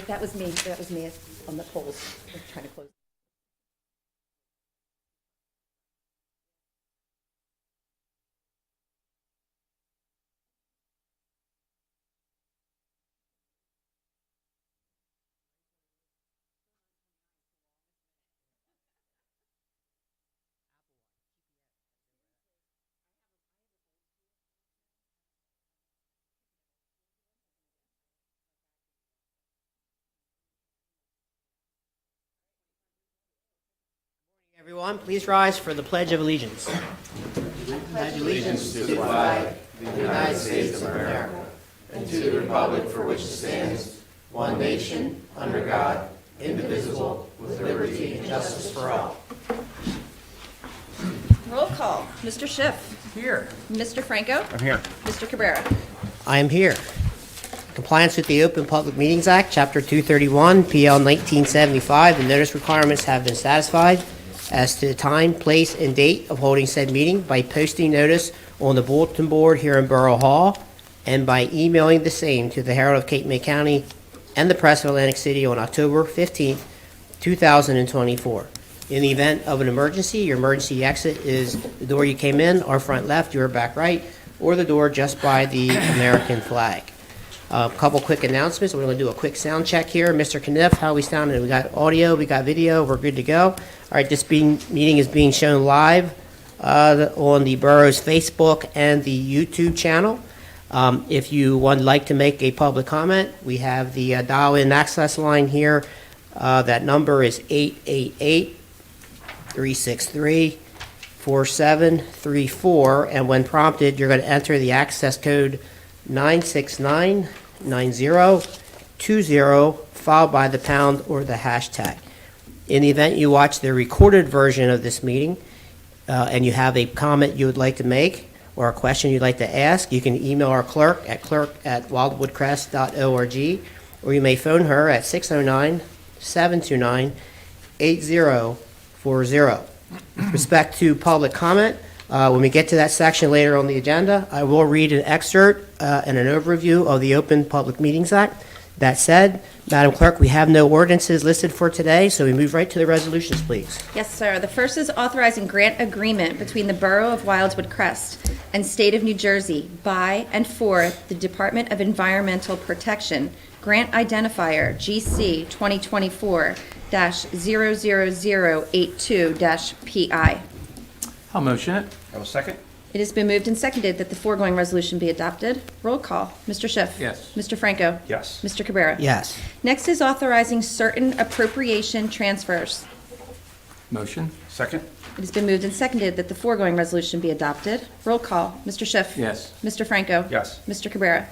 That was me. That was me on the polls. I'm trying to close. Everyone, please rise for the Pledge of Allegiance. Pledge allegiance to the flag of the United States of America and to the republic for which it stands, one nation, under God, indivisible, with liberty and justice for all. Roll call. Mr. Schiff. Here. Mr. Franco. I'm here. Mr. Cabrera. I am here. Compliance with the Open Public Meetings Act, Chapter 231, PL 1975, the notice requirements have been satisfied as to the time, place, and date of holding said meeting by posting notice on the bulletin board here in Borough Hall and by emailing the same to the Herald of Cape May County and the Press of Atlantic City on October 15th, 2024. In the event of an emergency, your emergency exit is the door you came in, our front left, your back right, or the door just by the American flag. A couple quick announcements. We're going to do a quick sound check here. Mr. Kniff, how are we sounding? We got audio, we got video, we're good to go. All right, this meeting is being shown live on the borough's Facebook and the YouTube channel. If you would like to make a public comment, we have the dial-in access line here. That number is 888-363-4734, and when prompted, you're going to enter the access code 9699020, followed by the pound or the hashtag. In the event you watch the recorded version of this meeting and you have a comment you would like to make or a question you'd like to ask, you can email our clerk at clerk@wildwoodcrest.org, or you may phone her at 609-729-8040. With respect to public comment, when we get to that section later on the agenda, I will read an excerpt and an overview of the Open Public Meetings Act. That said, Madam Clerk, we have no ordinances listed for today, so we move right to the resolutions, please. Yes, sir. The first is authorizing grant agreement between the Borough of Wildwood Crest and State of New Jersey by and for the Department of Environmental Protection, Grant Identifier GC 2024-00082-PI. I'll motion it. I will second. It has been moved and seconded that the foregoing resolution be adopted. Roll call. Mr. Schiff. Yes. Mr. Franco. Yes. Mr. Cabrera. Yes. Next is authorizing certain appropriation transfers. Motion. Second. It has been moved and seconded that the foregoing resolution be adopted. Roll call. Mr. Schiff. Yes. Mr. Franco. Yes. Mr. Cabrera.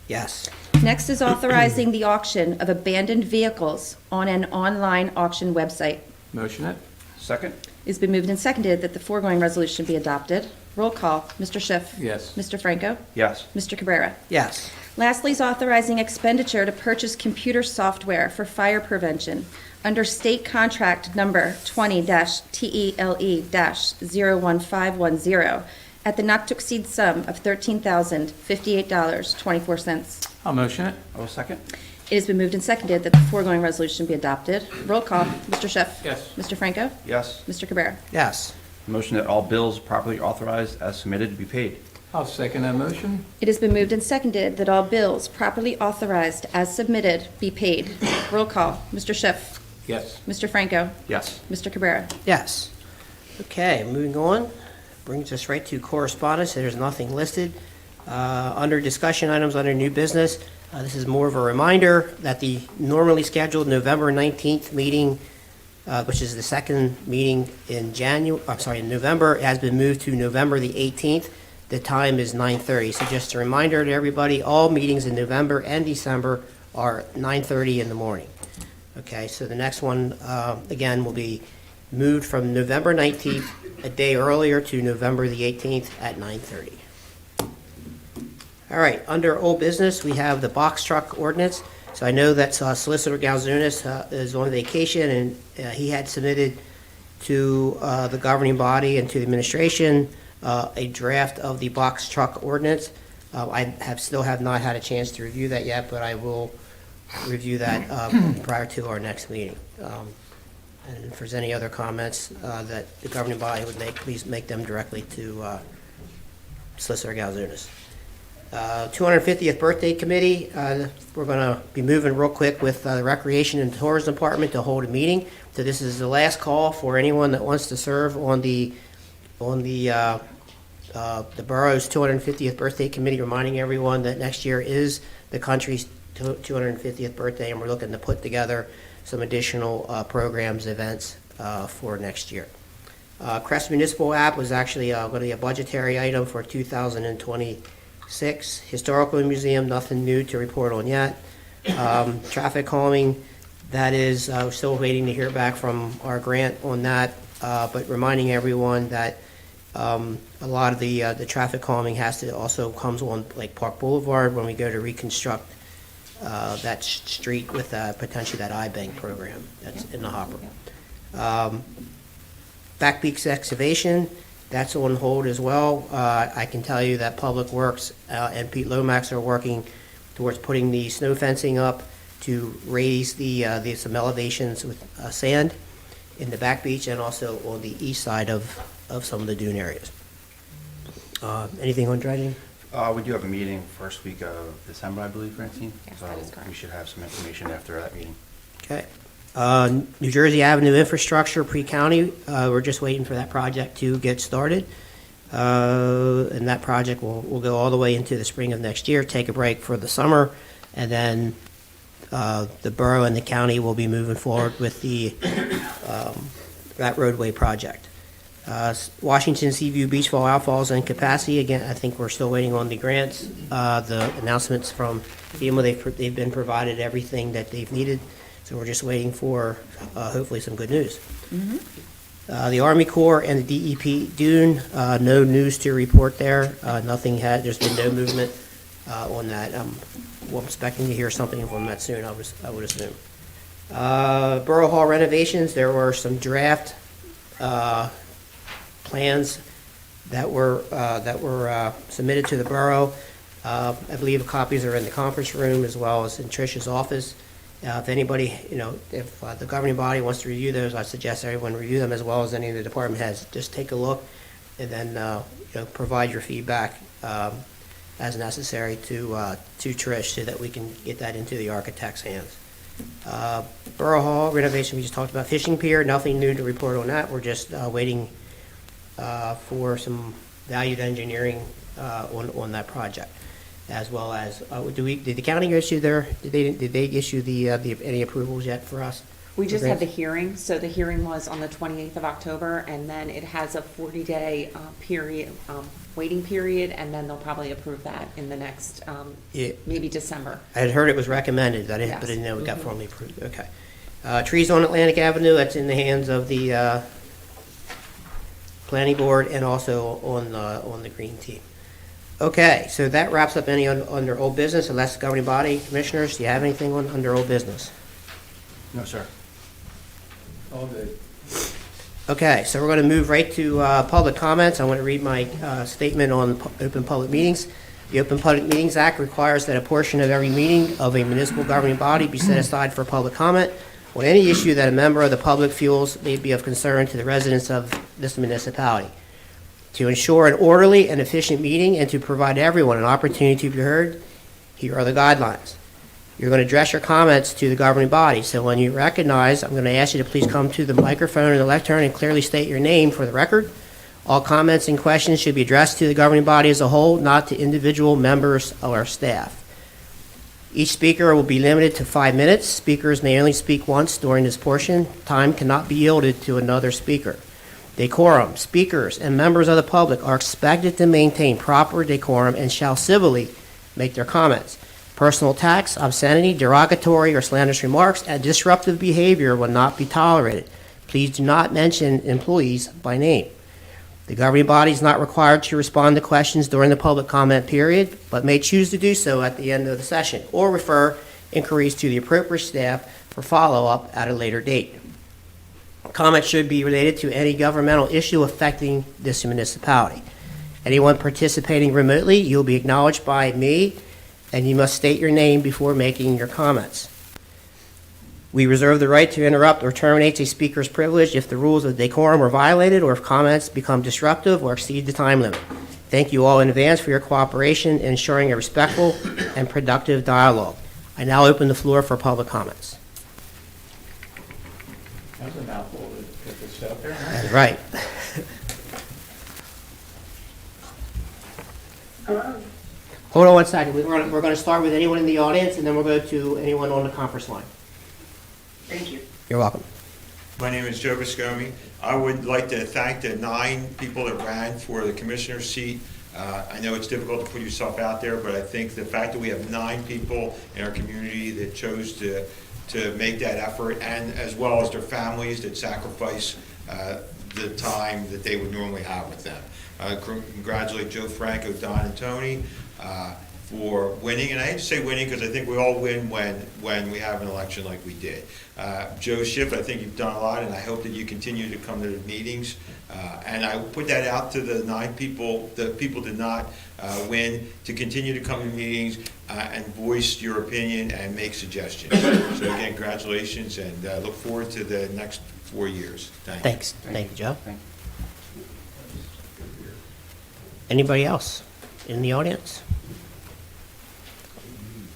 Yes. Next is authorizing the auction of abandoned vehicles on an online auction website. Motion it. Second. It has been moved and seconded that the foregoing resolution be adopted. Roll call. Mr. Schiff. Yes. Mr. Franco. Yes. Mr. Cabrera. Yes. Lastly is authorizing expenditure to purchase computer software for fire prevention under state contract number 20-TELE-01510 at the not to exceed sum of $13,058.24. I'll motion it. I will second. It has been moved and seconded that the foregoing resolution be adopted. Roll call. Mr. Schiff. Yes. Mr. Franco. Yes. Mr. Cabrera. Yes. Motion that all bills properly authorized as submitted be paid. I'll second that motion. It has been moved and seconded that all bills properly authorized as submitted be paid. Roll call. Mr. Schiff. Yes. Mr. Franco. Yes. Mr. Cabrera. Yes. Okay, moving on. Brings us right to correspondence. There's nothing listed. Under discussion items under new business, this is more of a reminder that the normally scheduled November 19th meeting, which is the second meeting in November, has been moved to November the 18th. The time is 9:30. So just a reminder to everybody, all meetings in November and December are 9:30 in the morning. Okay, so the next one, again, will be moved from November 19th, a day earlier, to November the 18th at 9:30. All right, under old business, we have the box truck ordinance. So I know that Solicitor Galzunas is on vacation, and he had submitted to the governing body and to the administration a draft of the box truck ordinance. I still have not had a chance to review that yet, but I will review that prior to our next meeting. And if there's any other comments that the governing body would make, please make them directly to Solicitor Galzunas. 250th Birthday Committee, we're going to be moving real quick with the Recreation and Tourism Department to hold a meeting. So this is the last call for anyone that wants to serve on the borough's 250th Birthday Committee, reminding everyone that next year is the country's 250th birthday, and we're looking to put together some additional programs, events for next year. Crest Municipal app was actually going to be a budgetary item for 2026. Historical Museum, nothing new to report on yet. Traffic calming, that is, we're still waiting to hear back from our grant on that, but reminding everyone that a lot of the traffic calming also comes on Lake Park Boulevard when we go to reconstruct that street with potentially that I-Bank program that's in the hopper. Back Peaks excavation, that's on hold as well. I can tell you that Public Works and Pete Lomax are working towards putting the snow fencing up to raise some elevations with sand in the back beach and also on the east side of some of the dune areas. Anything on dredging? We do have a meeting first week of December, I believe, Francine. Yes, that is correct. We should have some information after that meeting. Okay. New Jersey Avenue infrastructure pre-county, we're just waiting for that project to get started. And that project will go all the way into the spring of next year, take a break for the summer, and then the borough and the county will be moving forward with that roadway project. Washington Seaview Beach Fall Outfalls and capacity, again, I think we're still waiting on the grants. The announcements from FEMA, they've been provided everything that they've needed, so we're just waiting for hopefully some good news. The Army Corps and the DEP Dune, no news to report there. There's been no movement on that. I'm expecting to hear something from that soon, I would assume. Borough Hall renovations, there were some draft plans that were submitted to the borough. I believe copies are in the conference room as well as in Trish's office. If anybody, if the governing body wants to review those, I suggest everyone review them as well as any of the department heads. Just take a look and then provide your feedback as necessary to Trish so that we can get that into the architect's hands. Borough Hall renovation, we just talked about. Fishing pier, nothing new to report on that. We're just waiting for some valued engineering on that project, as well as did the county issue did they issue any approvals yet for us? We just had the hearing, so the hearing was on the 28th of October, and then it has a 40-day waiting period, and then they'll probably approve that in the next, maybe December. I had heard it was recommended, but I didn't know it got formally approved. Okay. Trees on Atlantic Avenue, that's in the hands of the planning board and also on the green team. Okay, so that wraps up any under old business, unless the governing body, commissioners, do you have anything under old business? No, sir. All good. Okay, so we're going to move right to public comments. I want to read my statement on open public meetings. The Open Public Meetings Act requires that a portion of every meeting of a municipal governing body be set aside for public comment on any issue that a member of the public feels may be of concern to the residents of this municipality. To ensure an orderly and efficient meeting and to provide everyone an opportunity to be heard, here are the guidelines. You're going to address your comments to the governing body. So when you recognize, I'm going to ask you to please come to the microphone in the lectern and clearly state your name for the record. All comments and questions should be addressed to the governing body as a whole, not to individual members or staff. Each speaker will be limited to 5 minutes. Speakers may only speak once during this portion. Time cannot be yielded to another speaker. Decorum. Speakers and members of the public are expected to maintain proper decorum and shall civilly make their comments. Personal attacks, obscenity, derogatory or slanderous remarks, and disruptive behavior will not be tolerated. Please do not mention employees by name. The governing body is not required to respond to questions during the public comment period, but may choose to do so at the end of the session or refer inquiries to the appropriate staff for follow-up at a later date. Comments should be related to any governmental issue affecting this municipality. Anyone participating remotely, you'll be acknowledged by me, and you must state your name before making your comments. We reserve the right to interrupt or terminate a speaker's privilege if the rules of decorum are violated or if comments become disruptive or exceed the time limit. Thank you all in advance for your cooperation in ensuring a respectful and productive dialogue. I now open the floor for public comments. That was a mouthful to get this out there. huh? That's right. Hold on one second. We're going to start with anyone in the audience, and then we'll go to anyone on the conference line. Thank you. You're welcome. My name is Joe Viscomi. I would like to thank the 9 people that ran for the commissioner's seat. I know it's difficult to put yourself out there, but I think the fact that we have 9 people in our community that chose to make that effort, and as well as their families that sacrifice the time that they would normally have with them. Congratulate Joe Franco, Don, and Tony for winning, and I hate to say winning because I think we all win when we have an election like we did. Joe Schiff, I think you've done a lot, and I hope that you continue to come to the meetings. And I put that out to the 9 people, the people did not win, to continue to come to meetings and voice your opinion and make suggestions. So again, congratulations, and look forward to the next 4 years. Thanks. Thank you, Joe. Thank you. Anybody else in the audience?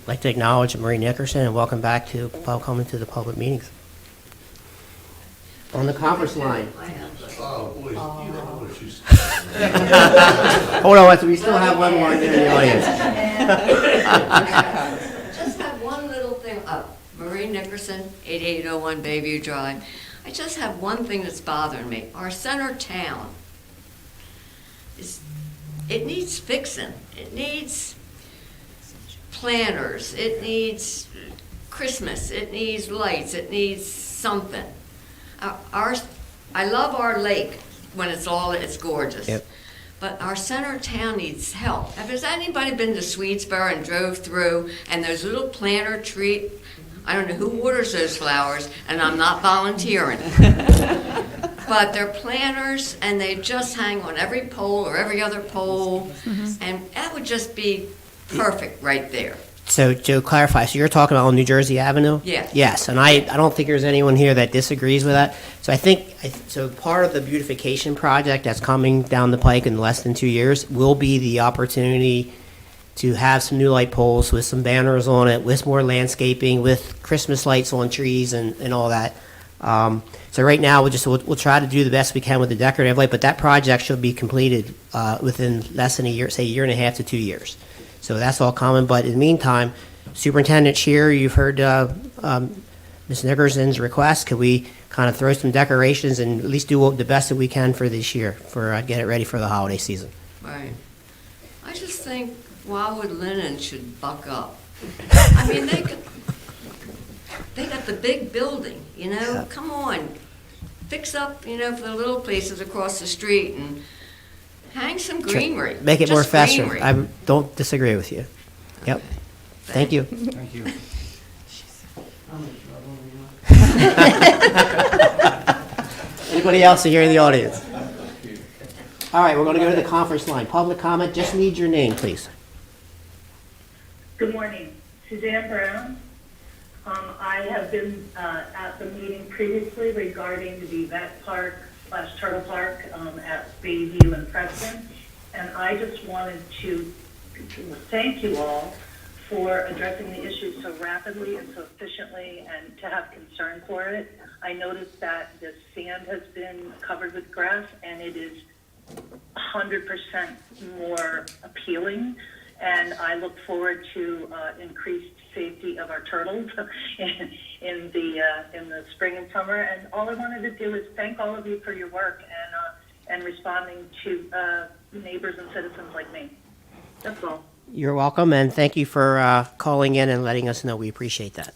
I'd like to acknowledge Marie Nickerson and welcome back to coming to the public meetings. On the conference line. Hold on, we still have one more in the audience. Just have one little thing up. Marie Nickerson, 8801 Bayview Drive. I just have one thing that's bothering me. Our center town it needs fixing. It needs planters. It needs Christmas. It needs lights. It needs something. I love our lake when it's gorgeous. Yep. But our center town needs help. Has anybody been to Swedesboro and drove through and those little planter tree, I don't know who waters those flowers, and I'm not volunteering. But they're planters and they just hang on every pole or every other pole. And that would just be perfect right there. So, Joe, clarify. So you're talking about on New Jersey Avenue? Yeah. Yes, and I don't think there's anyone here that disagrees with that. So so part of the beautification project that's coming down the pike in less than 2 years will be the opportunity to have some new light poles with some banners on it, with more landscaping, with Christmas lights on trees and all that. So right now we'll try to do the best we can with the decorative light, but that project should be completed within less than a year, say a year and a half to 2 years. So that's all common. But in the meantime, Superintendent Shear, you've heard Ms. Nickerson's request. Could we kind of throw some decorations and at least do the best that we can for this year, for get it ready for the holiday season? Right. I just think Wildwood Linen should buck up. I mean, they got the big building, you know? Yeah. Come on. Fix up, for the little places across the street and hang some greenery. Make it more Just festive. greenery. I don't disagree with you. Yep. Thank you. Thank you. Anybody else here in the audience? All right, we're going to go to the conference line. Public comment, just need your name, please. Good morning. Suzanne Brown. I have been at the meeting previously regarding the vet park / turtle park at Bayview and Preston. And I just wanted to thank you all for addressing the issue so rapidly and so efficiently and to have concern for it. I noticed that the sand has been covered with grass and it is 100% more appealing. And I look forward to increased safety of our turtles in the spring and summer. And all I wanted to do is thank all of you for your work and responding to neighbors and citizens like me. That's all. You're welcome, and thank you for calling in and letting us know. We appreciate that.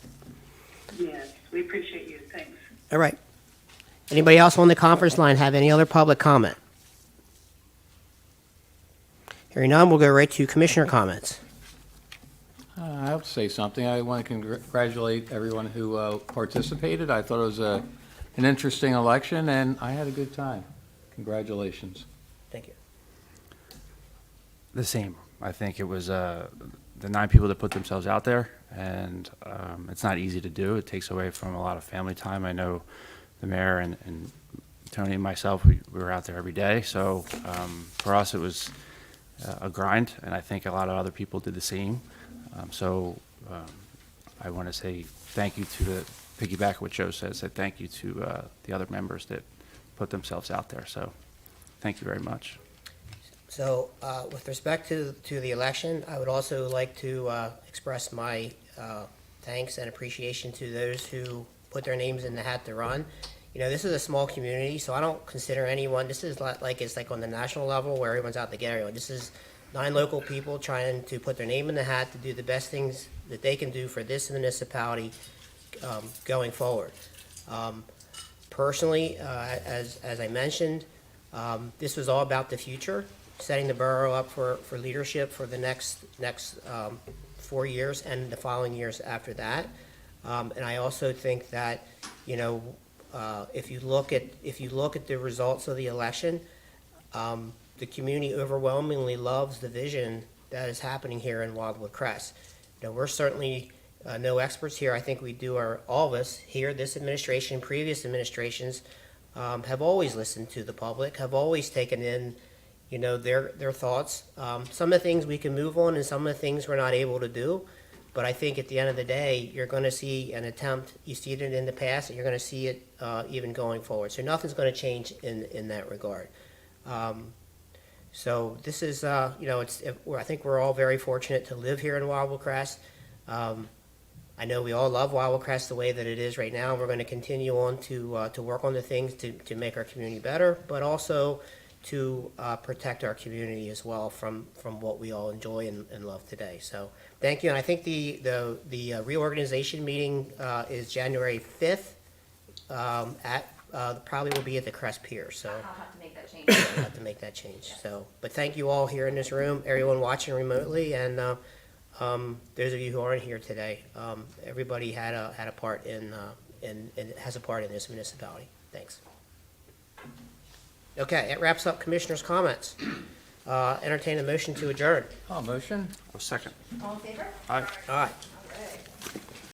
Yes, we appreciate you. Thanks. All right. Anybody else on the conference line have any other public comment? Hearing none, we'll go right to commissioner comments. I'll say something. I want to congratulate everyone who participated. I thought it was an interesting election, and I had a good time. Congratulations. Thank you. The same. I think it was the 9 people that put themselves out there, and it's not easy to do. It takes away from a lot of family time. I know the mayor and Tony and myself, we were out there every day. So for us, it was a grind, and I think a lot of other people did the same. I want to say thank you to piggyback what Joe said, say thank you to the other members that put themselves out there. So thank you very much. So, with respect to the election, I would also like to express my thanks and appreciation to those who put their names in the hat to run. You know, this is a small community, so I don't consider anyone, this is like, it's like on the national level where everyone's out to get everyone. This is 9 local people trying to put their name in the hat to do the best things that they can do for this municipality going forward. Personally, as I mentioned, this was all about the future, setting the borough up for leadership for the next 4 years and the following years after that. And I also think that, you know, if you look at the results of the election, the community overwhelmingly loves the vision that is happening here in Wildwood Crest. You know, we're certainly no experts here. I think we do all of us here, this administration, previous administrations, have always listened to the public, have always taken in, you know, their thoughts. Some of the things we can move on and some of the things we're not able to do. But I think at the end of the day, you're going to see an attempt. You see it in the past, and you're going to see it even going forward. So nothing's going to change in that regard. So this is, you know, I think we're all very fortunate to live here in Wildwood Crest. I know we all love Wildwood Crest the way that it is right now. We're going to continue on to work on the things to make our community better, but also to protect our community as well from what we all enjoy and love today. So thank you. And I think the reorganization meeting is January 5th probably will be at the Crest Pier. So I'll have to make that change. I'll have to make that change. So, but thank you all here in this room, everyone watching remotely, and those of you who aren't here today. Everybody had a part in has a part in this municipality. Thanks. Okay, it wraps up commissioners' comments. Entertain a motion to adjourn. Oh, motion? A second. All in favor? Aye. All right.